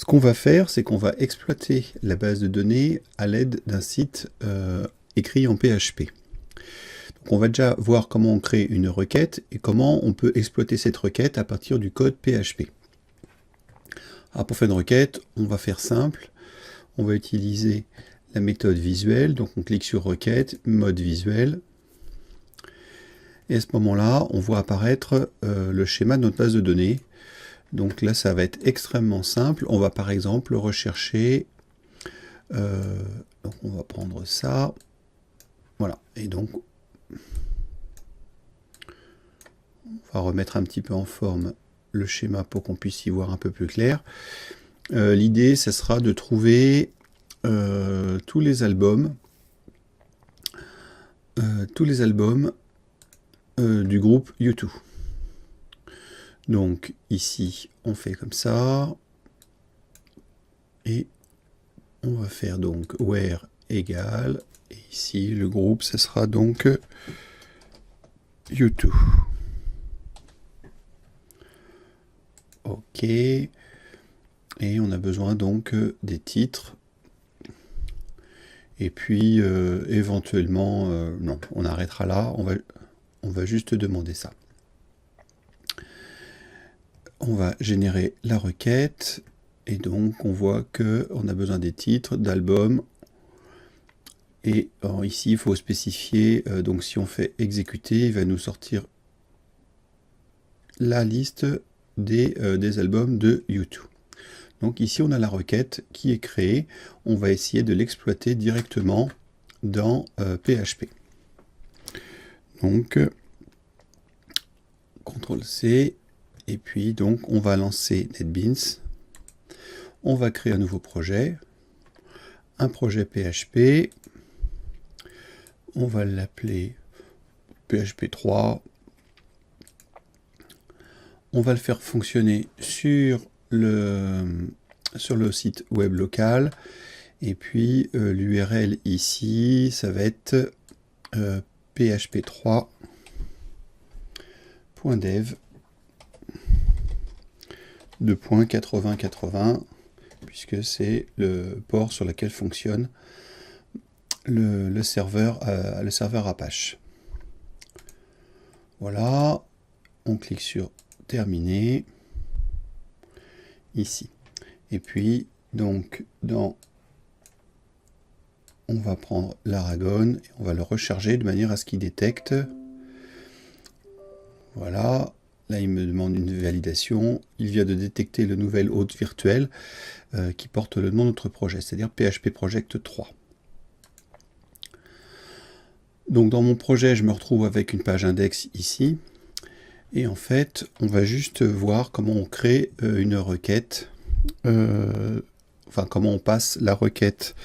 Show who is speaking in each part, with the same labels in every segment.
Speaker 1: Ce qu'on va faire, c'est qu'on va exploiter la base de données à l'aide d'un site écrit en PHP. Donc on va déjà voir comment on crée une requête et comment on peut exploiter cette requête à partir du code PHP. Alors pour faire une requête, on va faire simple. On va utiliser la méthode visuelle. Donc on clique sur requête, mode visuel. Et à ce moment-là, on voit apparaître le schéma de notre base de données. Donc là, ça va être extrêmement simple. On va par exemple rechercher, donc on va prendre ça, voilà, et donc on va remettre un petit peu en forme le schéma pour qu'on puisse y voir un peu plus clair. L'idée, ce sera de trouver tous les albums du groupe U2. Donc ici, on fait comme ça, et on va faire donc where égale, et ici le groupe, ce sera donc U2. Ok, et on a besoin donc des titres, et puis éventuellement, non, on arrêtera là, on va juste demander ça. On va générer la requête et donc on voit qu'on a besoin des titres, d'albums. Et ici, il faut spécifier, donc si on fait exécuter, il va nous sortir la liste des albums de U2. Donc ici, on a la requête qui est créée. On va essayer de l'exploiter directement dans PHP. Donc, CTRL-C. Et puis donc on va lancer NetBeans, on va créer un nouveau projet, un projet PHP, on va l'appeler PHP 3, on va le faire fonctionner sur le site web local, et puis l'URL ici, ça va être php3.dev. de .8080, puisque c'est le port sur lequel fonctionne le serveur Apache. Voilà, on clique sur terminer ici. Et puis donc on va prendre l'Aragon et on va le recharger de manière à ce qu'il détecte. Voilà. Là, il me demande une validation. Il vient de détecter le nouvel hôte virtuel qui porte le nom de notre projet, c'est-à-dire PHP Project 3. Donc, dans mon projet, je me retrouve avec une page index ici. Et en fait, on va juste voir comment on crée une requête, enfin, comment on passe la requête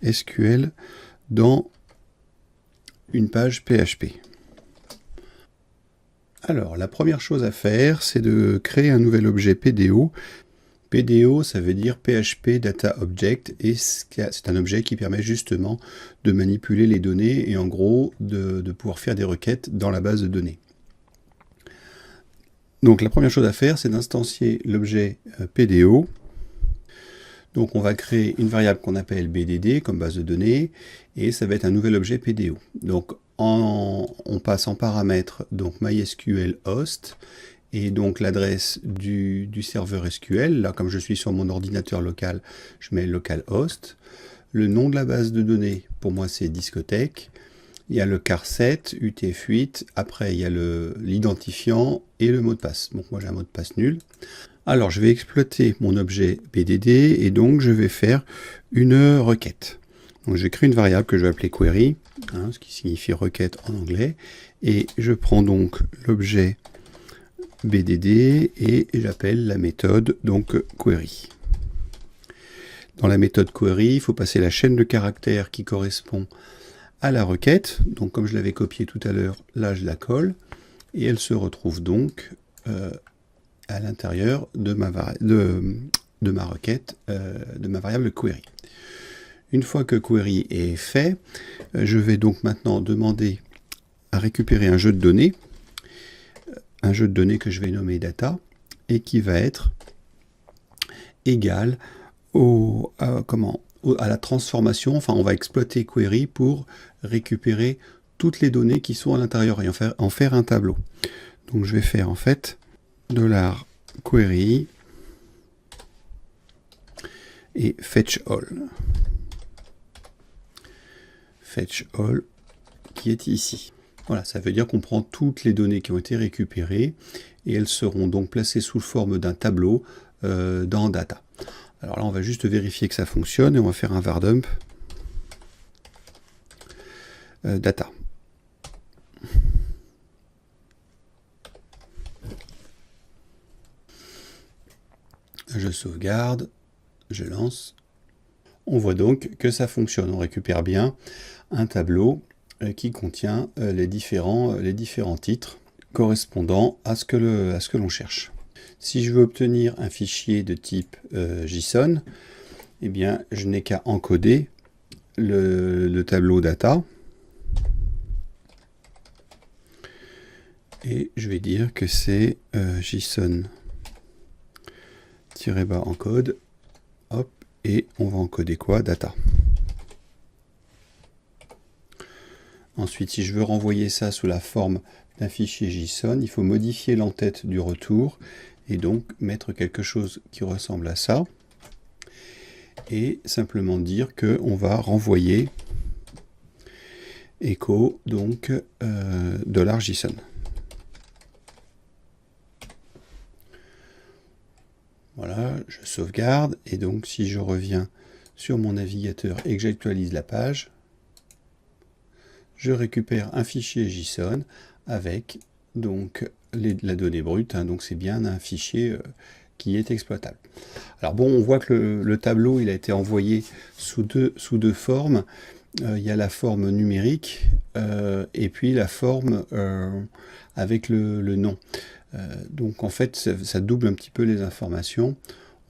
Speaker 1: SQL dans une page PHP. Alors, la première chose à faire, c'est de créer un nouvel objet PDO. PDO, ça veut dire PHP Data Object, et c'est un objet qui permet justement de manipuler les données et en gros de pouvoir faire des requêtes dans la base de données. Donc la première chose à faire, c'est d'instancier l'objet PDO. Donc on va créer une variable qu'on appelle BDD comme base de données, et ça va être un nouvel objet PDO. Donc on passe en paramètre donc MySQL host et donc l'adresse du serveur SQL. Là, comme je suis sur mon ordinateur local, je mets localhost. Le nom de la base de données, pour moi, c'est discothèque. Il y a le car7, UTF-8. Après, il y a l'identifiant et le mot de passe. Donc moi, j'ai un mot de passe nul. Alors, je vais exploiter mon objet BDD et donc je vais faire une requête. Donc, je crée une variable que je vais appeler query, ce qui signifie requête en anglais. Et je prends donc l'objet BDD et j'appelle la méthode donc query. Dans la méthode query, il faut passer la chaîne de caractères qui correspond à la requête. Donc, comme je l'avais copié tout à l'heure, là, je la colle. Et elle se retrouve donc à l'intérieur de ma requête, de ma variable query. Une fois que query est fait, je vais donc maintenant demander à récupérer un jeu de données que je vais nommer data, et qui va être égal à la transformation, enfin on va exploiter query pour récupérer toutes les données qui sont à l'intérieur et en faire un tableau. Donc je vais faire en fait $query et fetch all. Fetch all qui est ici. Voilà, ça veut dire qu'on prend toutes les données qui ont été récupérées et elles seront donc placées sous forme d'un tableau dans data. Alors là, on va juste vérifier que ça fonctionne et on va faire un var dump data. Je sauvegarde, je lance. On voit donc que ça fonctionne. On récupère bien un tableau qui contient les différents titres correspondant à ce que l'on cherche. Si je veux obtenir un fichier de type JSON, eh bien, je n'ai qu'à encoder le tableau data. Et je vais dire que c'est JSON-encode. Hop, et on va encoder quoi? Data. Ensuite, si je veux renvoyer ça sous la forme d'un fichier JSON, il faut modifier l'entête du retour et donc mettre quelque chose qui ressemble à ça et simplement dire que on va renvoyer echo donc $JSON. Voilà, je sauvegarde et donc si je reviens sur mon navigateur et que j'actualise la page, je récupère un fichier JSON avec donc la donnée brute, hein, donc c'est bien un fichier qui est exploitable. Alors bon, on voit que le tableau il a été envoyé sous deux formes. Il y a la forme numérique et puis la forme avec le nom. Donc en fait, ça double un petit peu les informations.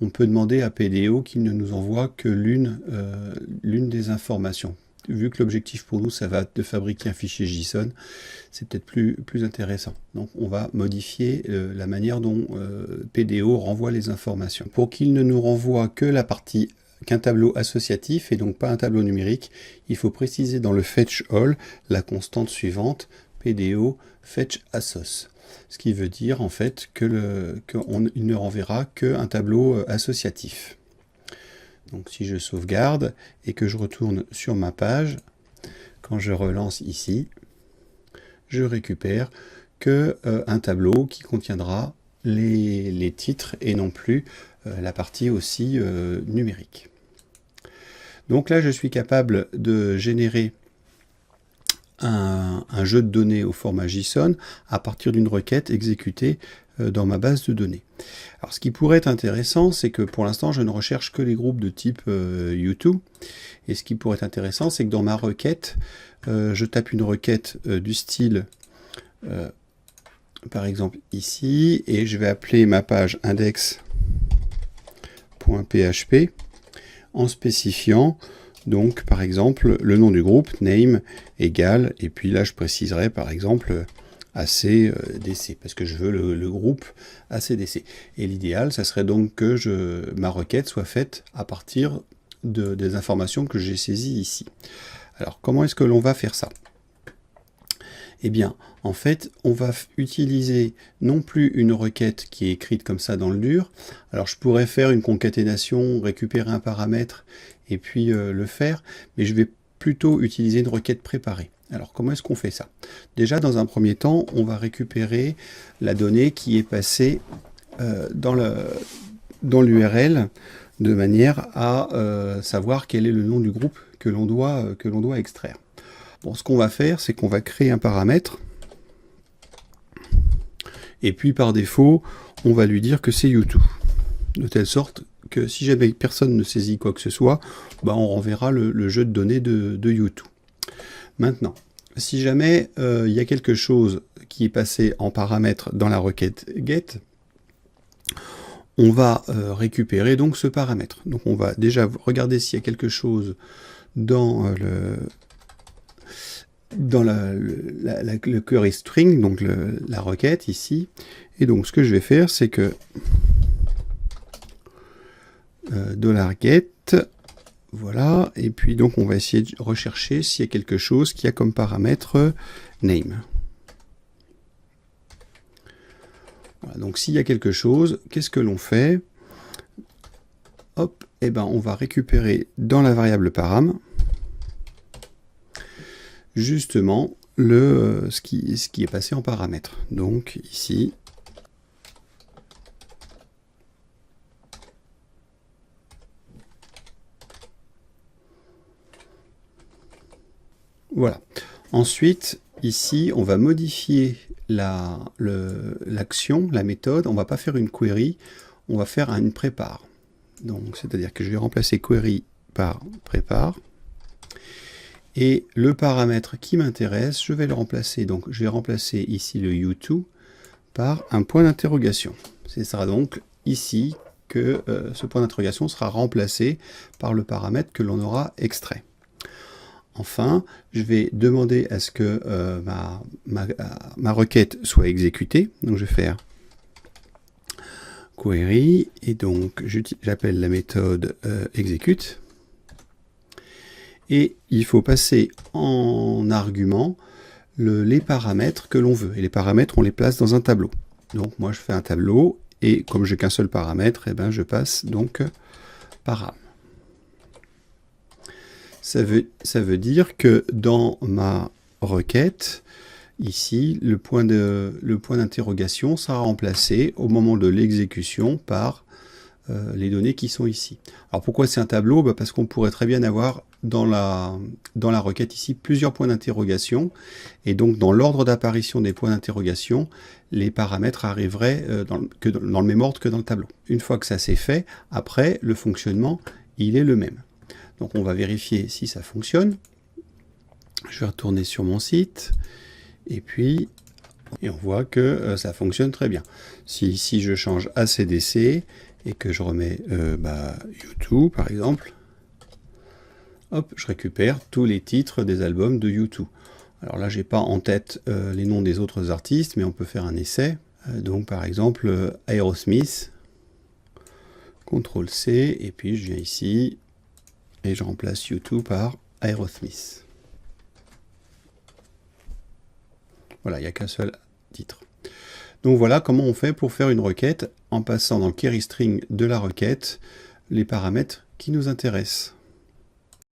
Speaker 1: On peut demander à PDO qu'il ne nous envoie que l'une des informations. Vu que l'objectif pour nous, ça va de fabriquer un fichier JSON, c'est peut-être plus intéressant. Donc on va modifier la manière dont PDO renvoie les informations. Pour qu'il ne nous renvoie que qu'un tableau associatif et donc pas un tableau numérique, il faut préciser dans le fetch all la constante suivante, PDO fetch assoc. Ce qui veut dire en fait qu'il ne renverra qu'un tableau associatif. Donc si je sauvegarde et que je retourne sur ma page, quand je relance ici, je récupère un tableau qui contiendra les titres et non plus la partie aussi numérique. Donc là, je suis capable de générer un jeu de données au format JSON à partir d'une requête exécutée dans ma base de données. Alors ce qui pourrait être intéressant, c'est que pour l'instant je ne recherche que les groupes de type U2, et ce qui pourrait être intéressant, c'est que dans ma requête, je tape une requête du style par exemple ici, et je vais appeler ma page index.php en spécifiant donc par exemple le nom du groupe, name égale, et puis là je préciserai par exemple ACDC, parce que je veux le groupe ACDC. Et l'idéal, ça serait donc que ma requête soit faite à partir des informations que j'ai saisies ici. Alors, comment est-ce que l'on va faire ça? Eh bien, en fait, on va utiliser non plus une requête qui est écrite comme ça dans le dur. Alors, je pourrais faire une concaténation, récupérer un paramètre, et puis le faire, mais je vais plutôt utiliser une requête préparée. Alors, comment est-ce qu'on fait ça? Déjà, dans un premier temps, on va récupérer la donnée qui est passée dans l'URL de manière à savoir quel est le nom du groupe que l'on doit extraire. Bon, ce qu'on va faire, c'est qu'on va créer un paramètre et puis par défaut, on va lui dire que c'est U2. De telle sorte que si jamais personne ne saisit quoi que ce soit, bah, on renverra le jeu de données de U2. Maintenant, si jamais il y a quelque chose qui est passé en paramètre dans la requête get, on va récupérer donc ce paramètre. Donc on va déjà regarder s'il y a quelque chose dans le query string, donc la requête ici. Et donc ce que je vais faire, c'est que $get. Voilà, et puis donc on va essayer de rechercher s'il y a quelque chose qui a comme paramètre name. Voilà, donc s'il y a quelque chose, qu'est-ce que l'on fait? Hop, et ben on va récupérer dans la variable param justement ce qui est passé en paramètre. Donc ici, voilà. Ensuite, ici, on va modifier l'action, la méthode. On ne va pas faire une query, on va faire une prépare. Donc, c'est-à-dire que je vais remplacer query par prépare. Et le paramètre qui m'intéresse, je vais le remplacer. Donc, je vais remplacer ici le U2 par un point d'interrogation. Ce sera donc ici que ce point d'interrogation sera remplacé par le paramètre que l'on aura extrait. Enfin, je vais demander à ce que ma requête soit exécutée. Donc, je vais faire query et donc j'appelle la méthode execute. Et il faut passer en argument les paramètres que l'on veut. Et les paramètres, on les place dans un tableau. Donc, moi, je fais un tableau et comme j'ai qu'un seul paramètre, eh ben, je passe donc param. Ça veut dire que dans ma requête, ici, le point d'interrogation sera remplacé au moment de l'exécution par les données qui sont ici. Alors pourquoi c'est un tableau? Parce qu'on pourrait très bien avoir dans la requête ici plusieurs points d'interrogation et donc dans l'ordre d'apparition des points d'interrogation, les paramètres arriveraient dans le même ordre que dans le tableau. Une fois que ça c'est fait, après le fonctionnement il est le même. Donc on va vérifier si ça fonctionne. Je vais retourner sur mon site et puis on voit que ça fonctionne très bien. Si je change ACDC et que je remets U2 par exemple, hop, je récupère tous les titres des albums de U2. Alors là, j'ai pas en tête les noms des autres artistes, mais on peut faire un essai. Donc par exemple Aerosmith, CTRL-C, et puis je viens ici et je remplace U2 par Aerosmith. Voilà, il n'y a qu'un seul titre. Donc voilà comment on fait pour faire une requête en passant dans le query string de la requête les paramètres qui nous intéressent.